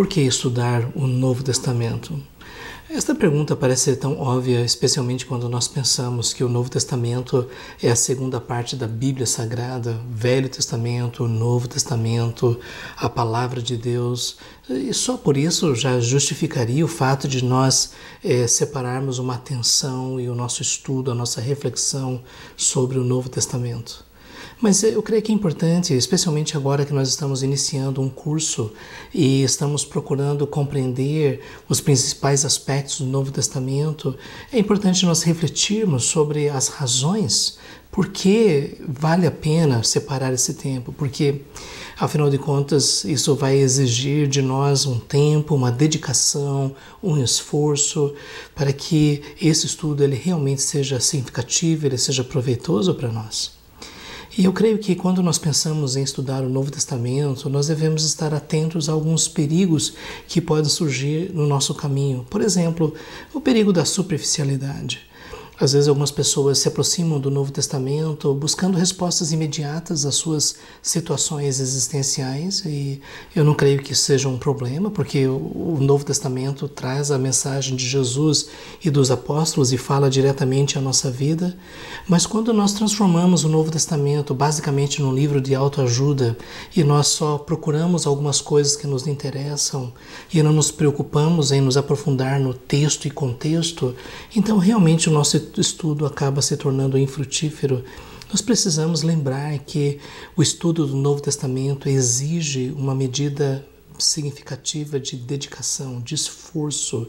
Por que estudar o Novo Testamento? Esta pergunta parece ser tão óbvia, especialmente quando nós pensamos que o Novo Testamento é a segunda parte da Bíblia Sagrada, Velho Testamento, Novo Testamento, a Palavra de Deus. E só por isso já justificaria o fato de nós separarmos uma atenção e o nosso estudo, a nossa reflexão sobre o Novo Testamento. Mas eu creio que é importante, especialmente agora que nós estamos iniciando um curso e estamos procurando compreender os principais aspectos do Novo Testamento, é importante nós refletirmos sobre as razões por que vale a pena separar esse tempo, porque, afinal de contas, isso vai exigir de nós um tempo, uma dedicação, um esforço para que esse estudo ele realmente seja significativo, ele seja proveitoso para nós. E eu creio que quando nós pensamos em estudar o Novo Testamento, nós devemos estar atentos a alguns perigos que podem surgir no nosso caminho. Por exemplo, o perigo da superficialidade. Às vezes algumas pessoas se aproximam do Novo Testamento buscando respostas imediatas às suas situações existenciais e eu não creio que isso seja um problema, porque o Novo Testamento traz a mensagem de Jesus e dos apóstolos e fala diretamente à nossa vida. Mas quando nós transformamos o Novo Testamento basicamente num livro de autoajuda e nós só procuramos algumas coisas que nos interessam e não nos preocupamos em nos aprofundar no texto e contexto, então realmente o nosso estudo acaba se tornando infrutífero. Nós precisamos lembrar que o estudo do Novo Testamento exige uma medida significativa de dedicação, de esforço,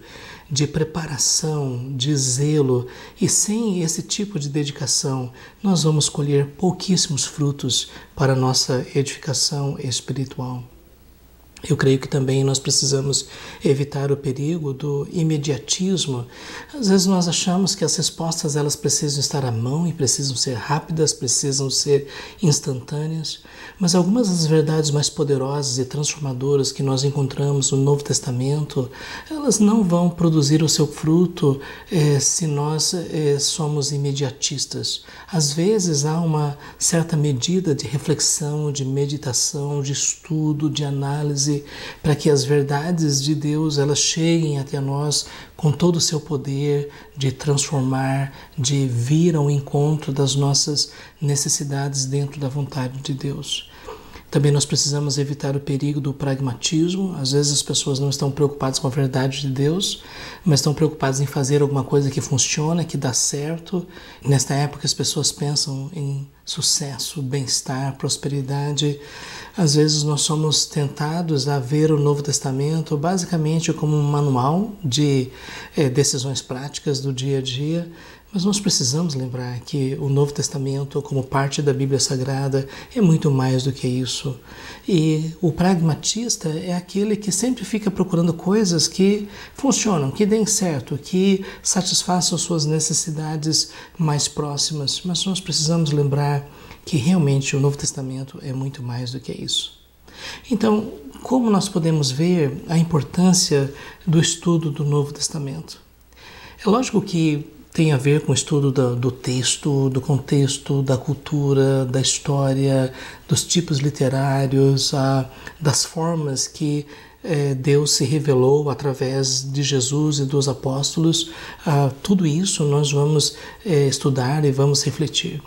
de preparação, de zelo, e sem esse tipo de dedicação nós vamos colher pouquíssimos frutos para a nossa edificação espiritual. Eu creio que também nós precisamos evitar o perigo do imediatismo. Às vezes nós achamos que as respostas elas precisam estar à mão e precisam ser rápidas, precisam ser instantâneas, mas algumas das verdades mais poderosas e transformadoras que nós encontramos no Novo Testamento, elas não vão produzir o seu fruto se nós somos imediatistas. Às vezes há uma certa medida de reflexão, de meditação, de estudo, de análise, para que as verdades de Deus elas cheguem até nós com todo o seu poder de transformar, de vir ao encontro das nossas necessidades dentro da vontade de Deus. Também nós precisamos evitar o perigo do pragmatismo. Às vezes as pessoas não estão preocupadas com a verdade de Deus, mas estão preocupadas em fazer alguma coisa que funciona, que dá certo. Nesta época as pessoas pensam em sucesso, bem-estar, prosperidade. Às vezes nós somos tentados a ver o Novo Testamento basicamente como um manual de decisões práticas do dia a dia, mas nós precisamos lembrar que o Novo Testamento, como parte da Bíblia Sagrada, é muito mais do que isso. E o pragmatista é aquele que sempre fica procurando coisas que funcionam, que deem certo, que satisfaçam suas necessidades mais próximas. Mas nós precisamos lembrar que realmente o Novo Testamento é muito mais do que isso. Então, como nós podemos ver a importância do estudo do Novo Testamento? É lógico que tem a ver com o estudo do texto, do contexto, da cultura, da história, dos tipos literários, das formas que Deus se revelou através de Jesus e dos apóstolos. Tudo isso nós vamos estudar e vamos refletir.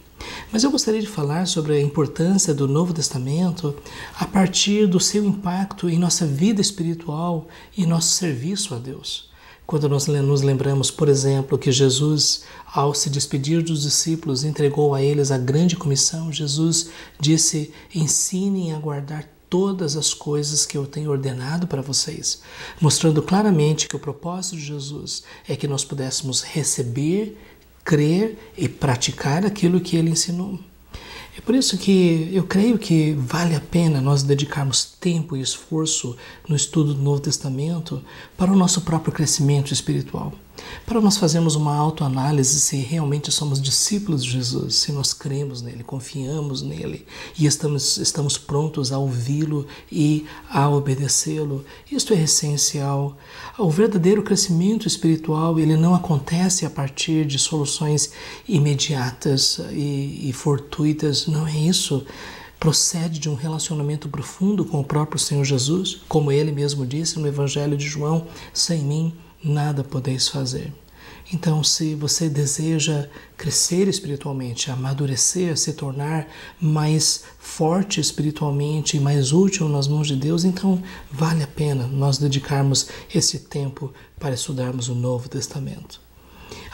Mas eu gostaria de falar sobre a importância do Novo Testamento a partir do seu impacto em nossa vida espiritual e nosso serviço a Deus. Quando nós nos lembramos, por exemplo, que Jesus, ao se despedir dos discípulos, entregou a eles a grande comissão, Jesus disse: ensinem a guardar todas as coisas que eu tenho ordenado para vocês, mostrando claramente que o propósito de Jesus é que nós pudéssemos receber, crer e praticar aquilo que ele ensinou. É por isso que eu creio que vale a pena nós dedicarmos tempo e esforço no estudo do Novo Testamento para o nosso próprio crescimento espiritual, para nós fazermos uma autoanálise se realmente somos discípulos de Jesus, se nós cremos nele, confiamos nele e estamos prontos a ouvi-lo e a obedecê-lo. Isto é essencial. O verdadeiro crescimento espiritual ele não acontece a partir de soluções imediatas e fortuitas, não é isso. procede de um relacionamento profundo com o próprio Senhor Jesus, como Ele mesmo disse no Evangelho de João: sem mim nada podeis fazer. Então, se você deseja crescer espiritualmente, amadurecer, se tornar mais forte espiritualmente e mais útil nas mãos de Deus, então vale a pena nós dedicarmos esse tempo para estudarmos o Novo Testamento.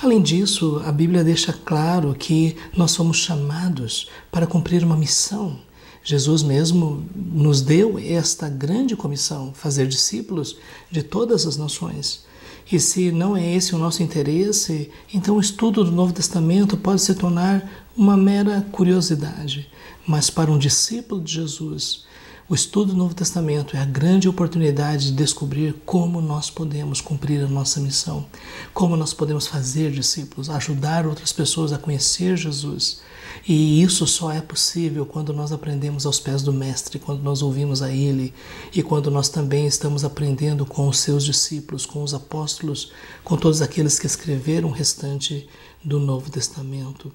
Além disso, a Bíblia deixa claro que nós somos chamados para cumprir uma missão. Jesus mesmo nos deu esta grande comissão: fazer discípulos de todas as nações. E se não é esse o nosso interesse, então o estudo do Novo Testamento pode se tornar uma mera curiosidade. Mas para um discípulo de Jesus, o estudo do Novo Testamento é a grande oportunidade de descobrir como nós podemos cumprir a nossa missão, como nós podemos fazer discípulos, ajudar outras pessoas a conhecer Jesus. E isso só é possível quando nós aprendemos aos pés do Mestre, quando nós ouvimos a Ele e quando nós também estamos aprendendo com os seus discípulos, com os apóstolos, com todos aqueles que escreveram o restante do Novo Testamento.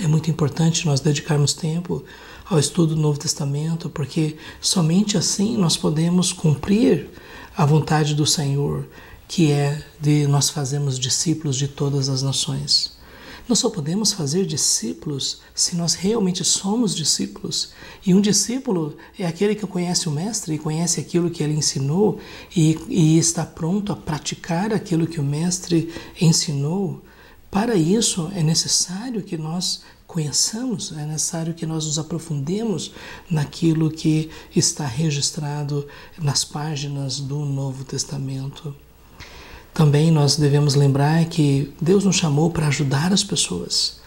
É muito importante nós dedicarmos tempo ao estudo do Novo Testamento, porque somente assim nós podemos cumprir a vontade do Senhor, que é de nós fazermos discípulos de todas as nações. Nós só podemos fazer discípulos se nós realmente somos discípulos. E um discípulo é aquele que conhece o Mestre e conhece aquilo que ele ensinou e está pronto a praticar aquilo que o Mestre ensinou. Para isso é necessário que nós conheçamos, é necessário que nós nos aprofundemos naquilo que está registrado nas páginas do Novo Testamento. Também nós devemos lembrar que Deus nos chamou para ajudar as pessoas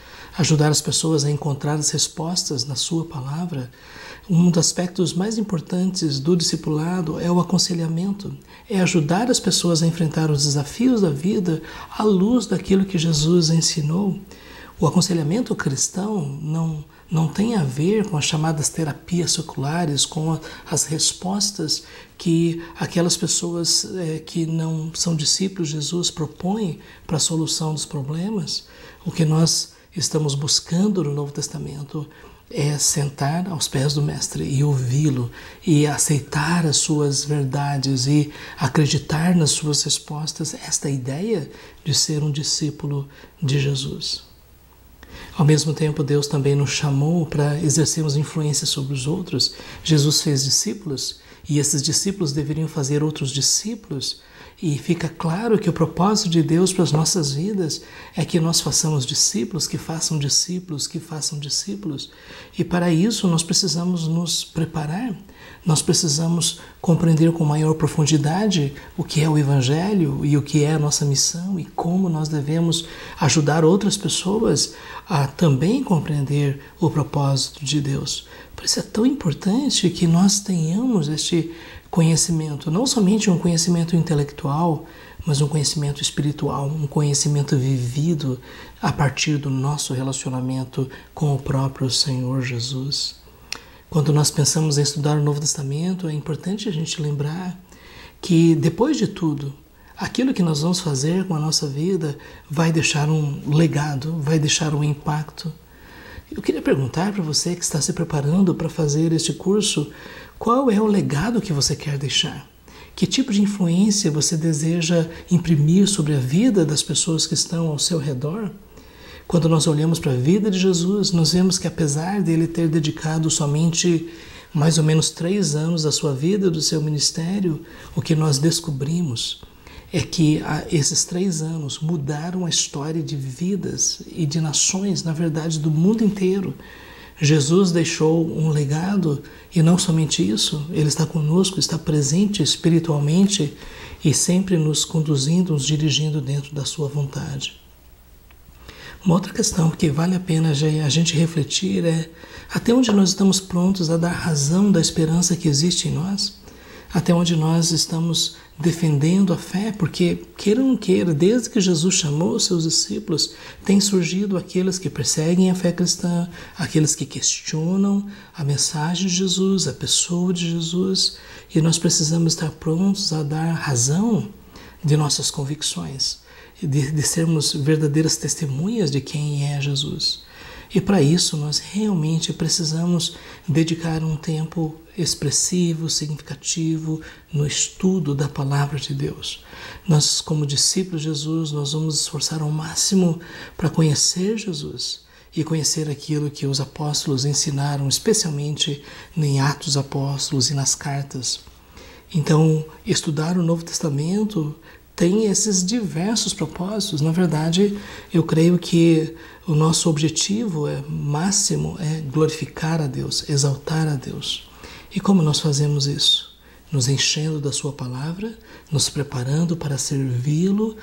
a encontrar as respostas na sua palavra. Um dos aspectos mais importantes do discipulado é o aconselhamento, é ajudar as pessoas a enfrentar os desafios da vida à luz daquilo que Jesus ensinou. O aconselhamento cristão não tem a ver com as chamadas terapias seculares, com as respostas que aquelas pessoas que não são discípulos de Jesus propõem para a solução dos problemas. O que nós estamos buscando no Novo Testamento é sentar aos pés do Mestre e ouvi-lo e aceitar as suas verdades e acreditar nas suas respostas. Esta é a ideia de ser um discípulo de Jesus. Ao mesmo tempo, Deus também nos chamou para exercermos influência sobre os outros. Jesus fez discípulos e esses discípulos deveriam fazer outros discípulos. E fica claro que o propósito de Deus para as nossas vidas é que nós façamos discípulos, que façam discípulos, que façam discípulos. E para isso nós precisamos nos preparar, nós precisamos compreender com maior profundidade o que é o Evangelho e o que é a nossa missão e como nós devemos ajudar outras pessoas a também compreender o propósito de Deus. Por isso é tão importante que nós tenhamos este conhecimento, não somente um conhecimento intelectual, mas um conhecimento espiritual, um conhecimento vivido a partir do nosso relacionamento com o próprio Senhor Jesus. Quando nós pensamos em estudar o Novo Testamento, é importante a gente lembrar que, depois de tudo, aquilo que nós vamos fazer com a nossa vida vai deixar um legado, vai deixar um impacto. Eu queria perguntar para você que está se preparando para fazer este curso, qual é o legado que você quer deixar? Que tipo de influência você deseja imprimir sobre a vida das pessoas que estão ao seu redor? Quando nós olhamos para a vida de Jesus, nós vemos que apesar dele ter dedicado somente mais ou menos 3 anos da sua vida, do seu ministério, o que nós descobrimos é que esses 3 anos mudaram a história de vidas e de nações, na verdade, do mundo inteiro. Jesus deixou um legado e não somente isso, Ele está conosco, está presente espiritualmente e sempre nos conduzindo, nos dirigindo dentro da sua vontade. Uma outra questão que vale a pena a gente refletir é até onde nós estamos prontos a dar razão da esperança que existe em nós, até onde nós estamos defendendo a fé, porque, queira ou não queira, desde que Jesus chamou os seus discípulos, tem surgido aqueles que perseguem a fé cristã, aqueles que questionam a mensagem de Jesus, a pessoa de Jesus, e nós precisamos estar prontos a dar razão de nossas convicções, de sermos verdadeiras testemunhas de quem é Jesus. E para isso nós realmente precisamos dedicar um tempo expressivo, significativo no estudo da palavra de Deus. Nós, como discípulos de Jesus, nós vamos esforçar ao máximo para conhecer Jesus e conhecer aquilo que os apóstolos ensinaram, especialmente em Atos Apóstolos e nas cartas. Então, estudar o Novo Testamento tem esses diversos propósitos. Na verdade, eu creio que o nosso objetivo máximo é glorificar a Deus, exaltar a Deus. E como nós fazemos isso? Nos enchendo da sua palavra, nos preparando para servi-lo,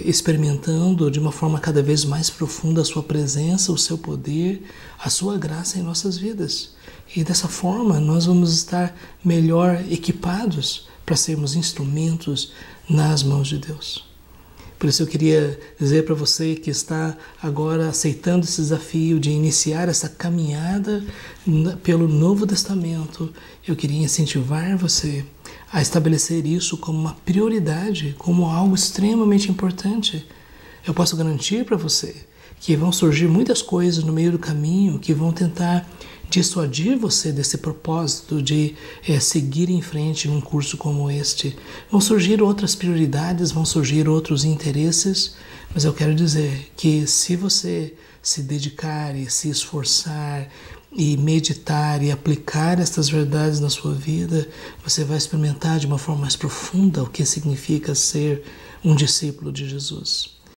experimentando de uma forma cada vez mais profunda a sua presença, o seu poder, a sua graça em nossas vidas. E dessa forma nós vamos estar melhor equipados para sermos instrumentos nas mãos de Deus. Por isso eu queria dizer para você que está agora aceitando esse desafio de iniciar essa caminhada pelo Novo Testamento, eu queria incentivar você a estabelecer isso como uma prioridade, como algo extremamente importante. Eu posso garantir para você que vão surgir muitas coisas no meio do caminho que vão tentar dissuadir você desse propósito de seguir em frente num curso como este. Vão surgir outras prioridades, vão surgir outros interesses, mas eu quero dizer que se você se dedicar e se esforçar e meditar e aplicar estas verdades na sua vida, você vai experimentar de uma forma mais profunda o que significa ser um discípulo de Jesus.